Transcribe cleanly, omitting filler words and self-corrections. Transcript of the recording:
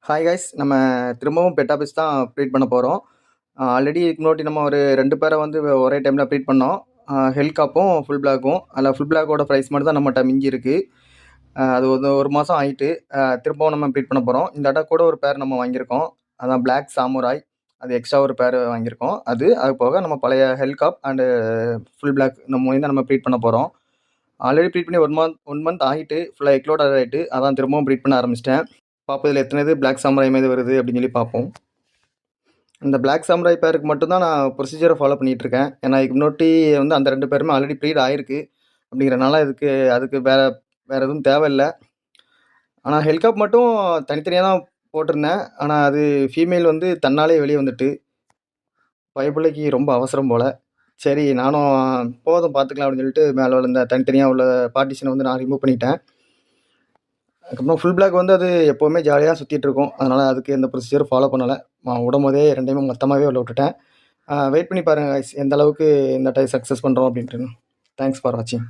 Hi guys, நம்ம திரும்பவும் bed office தான் ப்ரீட் பண்ண போகிறோம். ஆல்ரெடி இதுக்கு முன்னாடி நம்ம ஒரு 2 பேரை வந்து ஒரே டைமில் ப்ரீட் பண்ணோம். ஹெல்காப்பும் ஃபுல் பிளாக்கும். அதில் ஃபுல் பிளாக்கோட ப்ரைஸ் மட்டும் தான் நம்மகிட்ட மிஞ்சி இருக்குது. அது ஒரு மாதம் ஆகிட்டு திரும்பவும் நம்ம ப்ரீட் பண்ண போகிறோம். இந்த இடம் கூட ஒரு பேர் நம்ம வாங்கியிருக்கோம். அதான் பிளாக் சாமுராய். அது எக்ஸ்ட்ரா ஒரு பேர் வாங்கியிருக்கோம். அது போக நம்ம பழைய ஹெல்காப் அண்டு ஃபுல் பிளாக் நம்ம தான் நம்ம ப்ரீட் பண்ண போகிறோம். ஆல்ரெடி ப்ரீட் பண்ணி ஒன் மந்த் ஆகிட்டு ஃபுல்லாக எக்லோட் ஆகிட்டு அதான் திரும்பவும் ப்ரீட் பண்ண ஆரம்பிச்சிட்டேன். பார்ப்போம் இதில் எத்தனை இது பிளாக் சாமுராய் மீது வருது அப்படின்னு சொல்லி பார்ப்போம். இந்த பிளாக் சாமுராய் பேருக்கு மட்டும்தான் நான் ப்ரொசீஜரை ஃபாலோ பண்ணிகிட்ருக்கேன். ஏன்னா இதுக்கு முன்னாடி வந்து அந்த 2 பேருமே ஆல்ரெடி ப்ரீட் ஆகிருக்கு அப்படிங்கிறனால அதுக்கு வேறு எதுவும் தேவையில்லை. ஆனால் ஹெல்காப் மட்டும் தனித்தனியாக தான் போட்டிருந்தேன். ஆனால் அது ஃபீமேல் வந்து தன்னாலே வெளியே வந்துட்டு பயப்பிள்ளைக்கு ரொம்ப அவசரம் போல். சரி நானும் போதும் பார்த்துக்கலாம் அப்படின்னு சொல்லிட்டு மேலே உள்ள இந்த தனித்தனியாக உள்ள பார்ட்டிஷனை வந்து நான் ரிமூவ் பண்ணிட்டேன். அதுக்கப்புறம் ஃபுல் பிளாக் வந்து அது எப்போவுமே ஜாலியாக சுற்றிட்டு இருக்கும். அதனால் அதுக்கு எந்த ப்ரொசீஜரும் ஃபாலோ பண்ணலை. நான் விடும்போதே 2யுமே மொத்தமாகவே உள்ள விட்டுட்டேன். வெயிட் பண்ணி பாருங்கள் கைஸ், எந்த அளவுக்கு இந்த டைம் சக்ஸஸ் பண்ணுறோம் அப்படின்ட்டு. தேங்க்ஸ் ஃபார் வாட்சிங்.